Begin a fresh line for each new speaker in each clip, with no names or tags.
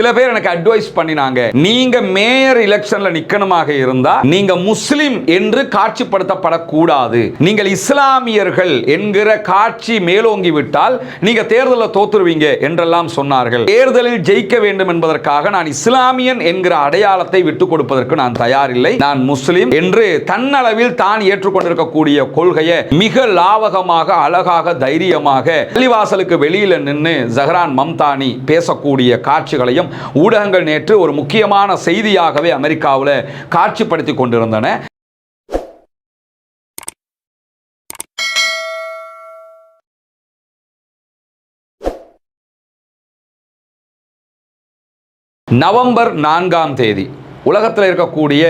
சில பேர் எனக்கு அட்வைஸ் பண்ணினாங்க, நீங்க மேயர் எலெக்ஷன்ல நிக்கணுமாக இருந்தா நீங்க முஸ்லிம் என்று காட்சிப்படுத்தப்படக்கூடாது, நீங்கள் இஸ்லாமியர்கள் என்கிற காட்சி மேலோங்கி விட்டால் நீங்க தேர்தலில் தோத்துருவீங்க என்றெல்லாம் சொன்னார்கள். தேர்தலில் ஜெயிக்க வேண்டும் என்பதற்காக நான் இஸ்லாமியன் என்கிற அடையாளத்தை விட்டுக் கொடுப்பதற்கு நான் தயாரில்லை, நான் முஸ்லிம் என்று தன்னளவில் தான் ஏற்றுக்கொண்டிருக்கக்கூடிய கொள்கையை மிக லாவகமாக, அழகாக, தைரியமாக பள்ளிவாசலுக்கு வெளியில நின்று ஜஹரான் மம்தானி பேசக்கூடிய காட்சிகளையும் ஊடகங்கள் நேற்று ஒரு முக்கியமான செய்தியாகவே அமெரிக்காவில் காட்சிப்படுத்தி கொண்டிருந்தன. நவம்பர் 4ஆம் தேதி உலகத்தில் இருக்கக்கூடிய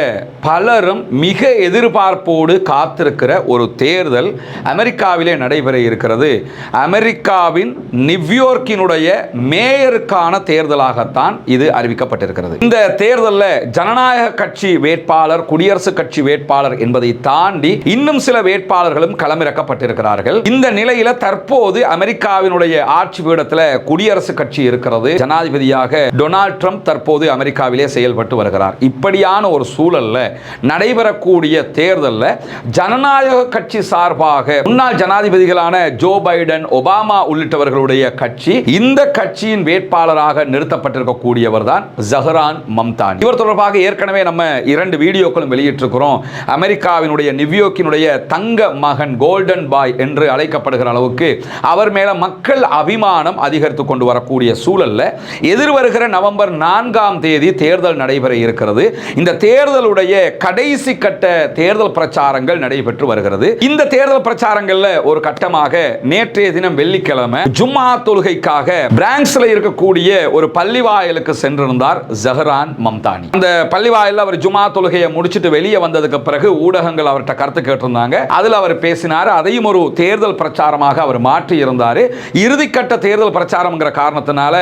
பலரும் மிக எதிர்பார்ப்போடு காத்திருக்கிற ஒரு தேர்தல் அமெரிக்காவிலே நடைபெற இருக்கிறது. அமெரிக்காவின் நியூயார்க்கினுடைய மேயருக்கான தேர்தலாகத்தான் இது அறிவிக்கப்பட்டிருக்கிறது. இந்த தேர்தலில் ஜனநாயக கட்சி வேட்பாளர், குடியரசுக் கட்சி வேட்பாளர் என்பதை தாண்டி இன்னும் சில வேட்பாளர்களும் களமிறக்கப்பட்டிருக்கிறார்கள். இந்த நிலையில தற்போது அமெரிக்காவினுடைய ஆட்சி பீடத்தில் குடியரசுக் கட்சி இருக்கிறது. ஜனாதிபதியாக டொனால்ட் ட்ரம்ப் தற்போது அமெரிக்காவிலே செயல்பட்டு வருகிறார். இப்படியான ஒரு சூழல்ல நடைபெறக்கூடிய தேர்தலில் ஜனநாயக கட்சி சார்பாக முன்னாள் ஜனாதிபதிகளான ஜோ பைடன், ஒபாமா உள்ளிட்டவர்களுடைய கட்சி, இந்த கட்சியின் வேட்பாளராக நிறுத்தப்பட்டிருக்கக்கூடியவர் தான் ஜஹரான் மம்தானி. இவர் தொடர்பாக ஏற்கனவே நம்ம 2 வீடியோக்களும் வெளியிட்டிருக்கிறோம். அமெரிக்காவினுடைய நியூயார்க்கினுடைய தங்க மகன், கோல்டன் பாய் என்று அழைக்கப்படுகிற அளவுக்கு அவர் மேல மக்கள் அபிமானம் அதிகரித்து கொண்டு வரக்கூடிய சூழல்ல எதிர்வருகிற நவம்பர் 4ஆம் தேதி தேர்தல் நடைபெற இருக்கிறது. இந்த தேர்தலுடைய கடைசி கட்ட தேர்தல் பிரச்சாரங்கள் நடைபெற்று வருகிறது. இந்த தேர்தல் பிரச்சாரங்கள்ல ஒரு கட்டமாக நேற்றைய தினம் வெள்ளிக்கிழமை ஜும்மா தொழுகைக்காக பிரான்ஸ்ல இருக்கக்கூடிய ஒரு பள்ளிவாயலுக்கு சென்றிருந்தார் ஜஹரான் மம்தானி. அந்த பள்ளிவாயல்ல அவர் ஜும்மா தொழுகையை முடிச்சிட்டு வெளியே வந்ததுக்கு பிறகு ஊடகங்கள் அவர்கிட்ட கருத்து கேட்டிருந்தாங்க. அதுல அவர் பேசினார். அதையும் ஒரு தேர்தல் பிரச்சாரமாக அவர் மாற்றி இருந்தார். இறுதிக்கட்ட தேர்தல் பிரச்சாரம்ங்கிற காரணத்தினால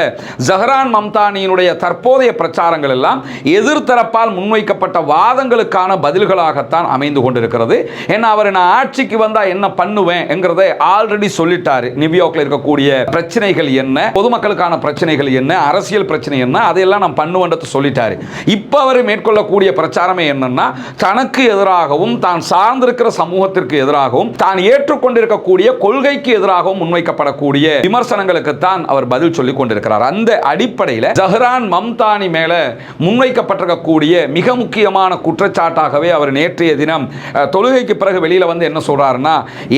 ஜஹரான் மம்தானியினுடைய தற்போதைய பிரச்சாரங்கள் எல்லாம் எதிர்த்தரப்பால் முன்வைக்கப்பட்ட வாதங்களுக்கான பதில்களாகத்தான் அமைந்து கொண்டிருக்கிறது. ஏன்னா அவர் நான் ஆட்சிக்கு வந்தா என்ன பண்ணுவேன் என்கிறதை ஆல்ரெடி சொல்லிட்டாரு. நியூயார்க்ல இருக்கக்கூடிய பிரச்சனைகள் என்ன, பொதுமக்களுக்கான பிரச்சனைகள் என்ன, அரசியல் பிரச்சனை என்ன, அதையெல்லாம் நான் பண்ணுவேன் சொல்லிட்டாரு. இப்ப அவர் மேற்கொள்ளக்கூடிய பிரச்சாரமே என்னன்னா, தனக்கு எதிராகவும் தான் சார்ந்திருக்கிற சமூகத்திற்கு எதிராகவும் தான் ஏற்றுக்கொண்டிருக்கக்கூடிய கொள்கைக்கு எதிராகவும் முன்வைக்கப்படக்கூடிய விமர்சனங்களுக்கு தான் அவர் பதில் சொல்லிக் கொண்டிருக்கிறார். அந்த அடிப்படையில் ஜஹரான் மம்தானி மேல முன்வைக்கப்பட்டிருக்கக்கூடிய மிக முக்கியமான குற்றச்சாட்டாகவே அவர் நேற்றைய தினம் தொழுகைக்கு பிறகு வெளியில வந்து என்ன சொல்றாருன்னா,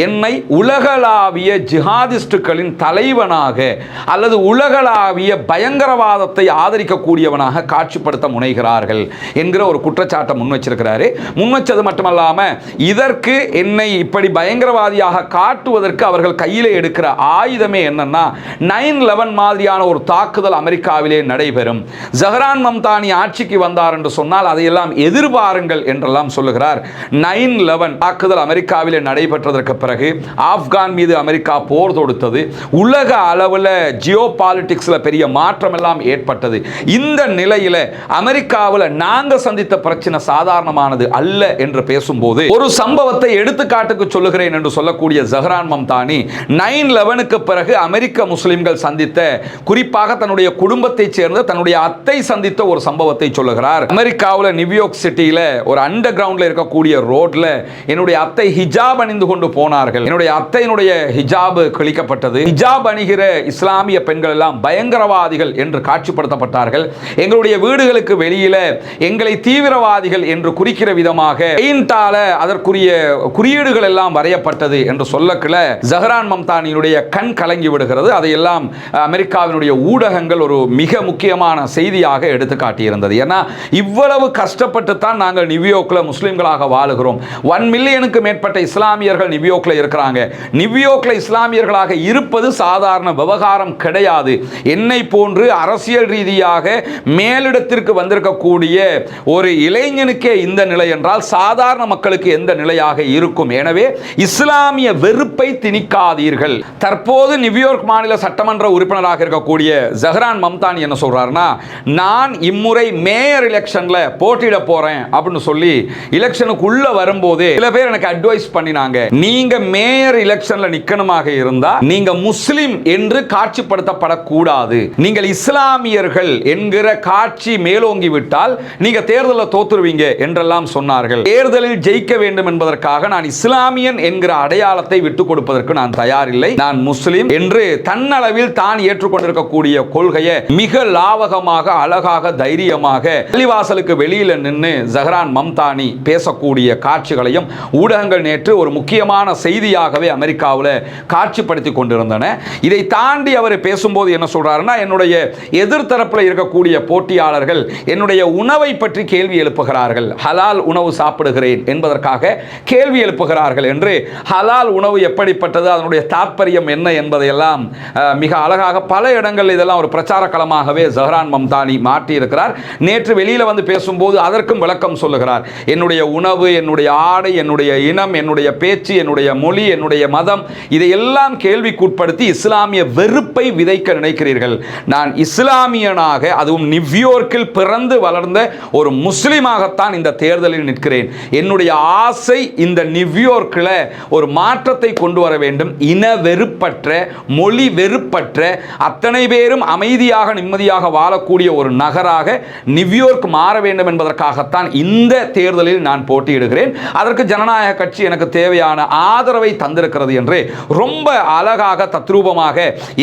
என்னை உலகளாவிய ஜிஹாதிஸ்டுகளின் தலைவனாக அல்லது உலகளாவிய பயங்கரவாதத்தை ஆதரிக்கக்கூடியவனாக காட்சிப்படுத்த முனைகிறார்கள் என்கிற ஒரு குற்றச்சாட்டை முன்வச்சிருக்கிறாரு. முன்வச்சது மட்டுமல்லாம இதற்கு என்னை இப்படி பயங்கரவாதியாக காட்டுவதற்கு அவர்கள் கையிலே எடுக்கிற ஆயுதமே என்னன்னா 9/11 மாதிரியான ஒரு தாக்குதல் அமெரிக்காவிலே நடைபெறும். ஜஹரான் மம்தானி ஆட்சிக்கு வந்தார் என்று சொன்னால் அதையெல்லாம் எதிர்பாருங்கள் என்றெல்லாம் சொல்லுகிறார். 9/11 தாக்குதல் அமெரிக்காவிலே நடைபெற்றதற்கு பிறகு ஆப்கான் மீது அமெரிக்கா போர் தொடுத்தது. உலக அளவில் ஜியோ பாலிடிக்ஸ்ல பெரிய மாற்றம் எல்லாம் ஏற்பட்டது. இந்த நிலையில அமெரிக்காவில் நாங்க சந்தித்த பிரச்சனை சாதாரணமானது அல்ல என்று பேசும்போது ஒரு சம்பவத்தை எடுத்துக்காட்டுக்கு சொல்லுகிறேன் என்று சொல்லக்கூடிய ஜஹரான் மம்தானி 9/11க்கு பிறகு அமெரிக்க முஸ்லிம்கள் சந்தித்த, குறிப்பாக தன்னுடைய குடும்பத்தைச் சேர்ந்த தன்னுடைய அத்தை சந்தித்த ஒரு சம்பவத்தை சொல்லுகிறார். அமெரிக்காவில் நியூயார்க் சிட்டியில ஒரு அண்டர் கிரவுண்ட்ல இருக்கக்கூடிய ரோட்ல என்னுடைய அத்தை ஹிஜாப் அணிந்து கொண்டு போனார்கள். என்னுடைய அத்தையினுடைய ஹிஜாப் கிழிக்கப்பட்டது. ஹிஜாப் அணிகிற இஸ்லாமிய பெண்கள் எல்லாம் பயங்கரவாதிகள் என்று காட்சிப்படுத்தப்பட்டார்கள். எங்களுடைய வீடுகளுக்கு வெளியில எங்களை தீவிரவாதிகள் என்று குறிக்கிற விதமாக பெயிண்டால அதற்குரிய குறியீடுகள் எல்லாம் வரையப்பட்டது என்று சொல்லக்குள்ள ஜஹரான் மம்தானியுடைய கண் கலங்கி விடுகிறது. அதையெல்லாம் அமெரிக்காவினுடைய ஊடகங்கள் ஒரு மிக முக்கியமான செய்தியாக எடுத்து காட்டியிருந்தது. ஏன்னா இவ்வளவு கஷ்டப்பட்டு தான் நாங்கள் நியூயார்க்ல முஸ்லிம்களாக வாழுகிறோம். 1 மில்லியனுக்கு மேற்பட்ட இஸ்லாமியர்கள் நியூயார்க்ல இருக்கிறாங்க. நியூயார்க்ல இஸ்லாமியர்களாக இருப்பது சாதாரண விவகாரம் கிடையாது. என்னை போன்று அரசியல் ரீதியாக மேலிடத்திற்கு வந்திருக்கக்கூடிய ஒரு இளைஞனுக்கே இந்த நிலை என்றால் சாதாரண மக்களுக்கு எந்த நிலையாக இருக்கும்? எனவே இஸ்லாமிய வெறுப்பை திணிக்காதீர்கள். தற்போது நியூயார்க் மாநில சட்டமன்ற உறுப்பினராக இருக்கக்கூடிய ஜஹரான் மம்தானி என்ன சொல்றாருன்னா, நான் இம்முறை மேயர் எலெக்ஷன்ல போட்டியிட போறேன் அப்படின்னு சொல்லி எலெக்ஷனுக்குள்ள வரும்போது சில பேர் எனக்கு அட்வைஸ் பண்ணினாங்க, நீங்க மேயர் எலெக்ஷன்ல நிக்கணுமாக இருந்தா நீங்க முஸ்லிம் என்று காட்சிப்படுத்தப்படக்கூடாது, நீங்கள் இஸ்லாமியர்கள் என்கிற காட்சி மேலோங்கி விட்டால் நீங்க தேர்தலில் தோத்துருவீங்க என்றெல்லாம் சொன்னார்கள். தேர்தலில் ஜெயிக்க வேண்டும் என்பதற்காக நான் இஸ்லாமியன் என்கிற அடையாளத்தை விட்டுக் கொடுப்பதற்கு நான் தயாரில்லை, நான் முஸ்லிம் என்று தன்னளவில் தான் ஏற்றுக்கொண்டிருக்கக்கூடிய கொள்கையை மிக லாவகமாக, அழகாக, தைரியமாக பள்ளிவாசலுக்கு வெளியில நின்று ஜஹரான் மம்தானி பேசக்கூடிய காட்சிகளையும் ஊடகங்கள் நேற்று ஒரு முக்கியமான செய்தியாகவே அமெரிக்காவில் காட்சிப்படுத்தி கொண்டிருந்தன. இதை தாண்டி அவர் பேசும்போது என்ன சொல்றாருன்னா, என்னுடைய எதிர்த்தரப்பில் இருக்கக்கூடிய போட்டியாளர்கள் என்னுடைய உணவை பற்றி கேள்வி எழுப்புகிறார்கள், ஹலால் உணவு சாப்பிடுகிறேன் என்பதற்காக கேள்வி எழுப்புகிறார்கள் என்று. ஹலால் உணவு எப்படிப்பட்டது, அதனுடைய தாற்பயம் என்ன என்பதையெல்லாம் மிக அழகாக பல இடங்கள் இதெல்லாம் ஒரு பிரச்சார களமாகவே ஜஹரான் மம்தானி மாற்றி இருக்கிறார். நேற்று வெளியில வந்து பேசும்போது அதற்கும் விளக்கம் சொல்லுகிறார். என்னுடைய உணவு, என்னுடைய ஆடை, என்னுடைய இனம், என்னுடைய பேச்சு, என்னுடைய மொழி, என்னுடைய மதம், இதையெல்லாம் கேள்விக்குட்படுத்தி இஸ்லாமிய வெறுப்பை விதைக்க நினைக்கிறீர்கள். நான் இஸ்லாமியனாக, அதுவும் நியூயார்க்கில் பிறந்து வளர்ந்த ஒரு முஸ்லிமாகத்தான் இந்த தேர்தலில் நிற்கிறேன். என்னுடைய ஆசை இந்த நியூயார்க்கில் ஒரு மாற்றத்தை கொண்டு வர வேண்டும். இன வெறுப்பற்ற, மொழி வெறுப்பற்ற, அத்தனை பேரும் அமைதியாக நிம்மதியாக வாழக்கூடிய ஒரு நகராக நியூயார்க் மாற வேண்டும் என்பதற்காகத்தான் இந்த தேர்தலில் நான் போட்டியிடுகிறேன். அதற்கு ஜனநாயக கட்சி எனக்கு தேவையான ஆதரவை தந்திருக்கிறது என்று ரொம்ப அழகாக, தத்ரூபமாக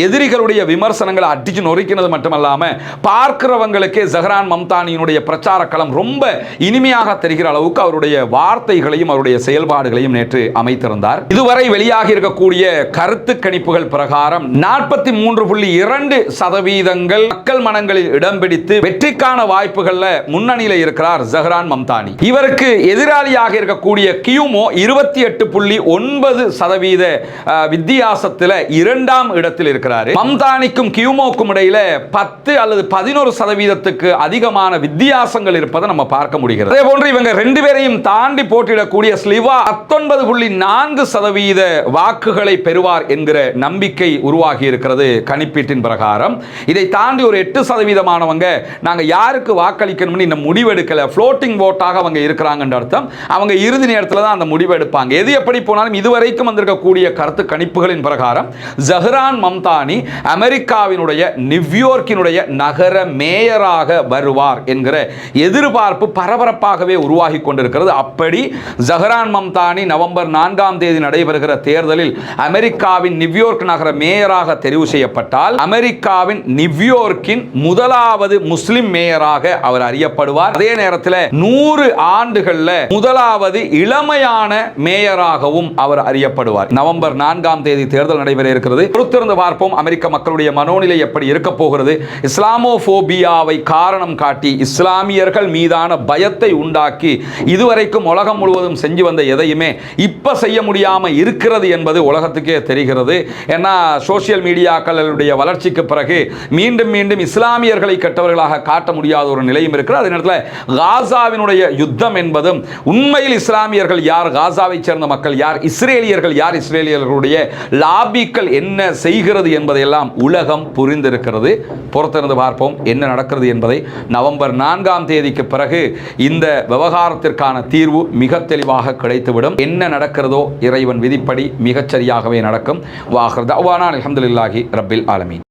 எதிரிகளுடைய விமர்சனங்களை அடிச்சு நொறுக்கினது மட்டுமல்லாம பார்க்கிறவங்களுக்கு ஜஹரான் மம்தானியினுடைய பிரச்சார களம் ரொம்ப இனிமையாக தெரிகிற அளவுக்கு அவருடைய வார்த்தைகளையும் அவருடைய செயல்பாடுகளையும் நேற்று அமைத்திருந்தார். இதுவரை வெளியாகி இருக்கக்கூடிய கருத்து கணிப்புகள் பிரகாரம் 43.2% மக்கள் மனங்களில் இடம் பிடித்து வெற்றிக்கான வாய்ப்புகள்ல முன்னணியில் இருக்கிறார் ஜஹரான் மம்தானி. இவருக்கு எதிராளியாக இருக்கக்கூடிய கியூமோ 28.9% வித்தியாசத்தில் இரண்டாம் இடத்தில் இருக்கிறார். மம்தானிக்கும் கியூமோக்கும் இடையில 10 அல்லது 11% அதிகமான வித்தியாசங்கள் இருப்பதை நம்ம பார்க்க முடிகிறது. அதே போன்று இவங்க ரெண்டு பேரையும் தாண்டி போட்டியிடக்கூடிய ஸ்லிவா 19.4% வாக்குகளை பெறுவார் என்கிற நம்பிக்கை உருவாகி இருக்கிறது கணிப்பீட்டின் பிரகாரம். இதை தாண்டி ஒரு 8% நாங்க யாருக்கு வாக்களிக்கணும்னு இன்னும் முடிவெடுக்கல, ஃப்ளோட்டிங் ஓட்டாக அவங்க இருக்கிறாங்கன்ற அர்த்தம். அவங்க இறுதி நேரத்தில் தான் அந்த முடிவு எடுப்பாங்க. எது எப்படி போனாலும் இதுவரைக்கும் வந்திருக்கக்கூடிய கருத்து கணிப்புகளின் பிரகாரம் ஜஹரான் மம்தானி அமெரிக்காவினுடைய நியூயார்க்கினுடைய நகர மேயராக வருவார் என்கிற எதிர்பார்ப்பு பரபரப்பாகவே உருவாகி கொண்டிருக்கிறது. அப்படி ஜஹரான் மம்தானி நவம்பர் 4ஆம் தேதி நடைபெறுகிற தேர்தலில் அமெரிக்காவின் நியூயார்க் நகர மேயராக தெரிவு செய்யப்பட்டால் அமெரிக்காவின் நியூயார்க்கின் முதலாவது முஸ்லிம் மேயராக அவர் அறியப்படுவார். அதே நேரத்தில் 100 ஆண்டுகள்ல முதலாவது இளமையான மேயராகவும் அவர் அறியப்படுவார். நவம்பர் 4ஆம் தேதி தேர்தல் நடைபெற இருக்கிறது. பொறுத்திருந்து பார்ப்போம் அமெரிக்க மக்களுடைய மனோநிலை எப்படி இருக்க போகிறது. இஸ்லாமோபோபியாவை காரணம் காட்டி இஸ்லாமியர்கள் மீதான பயத்தை உண்டாக்கி இதுவரைக்கும் உலகம் முழுவதும் செஞ்சு வந்த எதையுமே இப்ப செய்ய முடியாம இருக்கிறது என்பது உலகத்துக்கே தெரிகிறது. ஏன்னா சோசியல் மீடியாக்களுடைய வளர்ச்சிக்கு பிறகு மீண்டும் மீண்டும் இஸ்லாமியர்களை கெட்டவர்களாக காட்ட முடியாத ஒரு நிலையும் இருக்கிறது. அதே நேரத்தில் காசாவினுடைய யுத்தம் என்பதும் உண்மையில் இஸ்லாமியர்கள் யார், காசாவை சேர்ந்த மக்கள் யார், இஸ்ரேலியர்கள் யார், இஸ்ரேலியர்களுடைய லாபிக்கள் என்ன செய்கிறது என்பதையெல்லாம் உலகம் புரிந்திருக்கிறது. பொறுத்திருந்து பார்ப்போம் என்ன நடக்கிறது என்பதை. நவம்பர் 4ஆம் தேதிக்கு பிறகு இந்த விவகாரத்திற்கான தீர்வு மிக தெளிவாக கிடைத்துவிடும். என்ன நடக்கிறதோ இறைவன் விதிப்படி மிகச்சரியாகவே நடக்கும். வாஹிர் தஅவானா அல்ஹம்துலில்லாஹி ரப்பில் ஆலமீன்.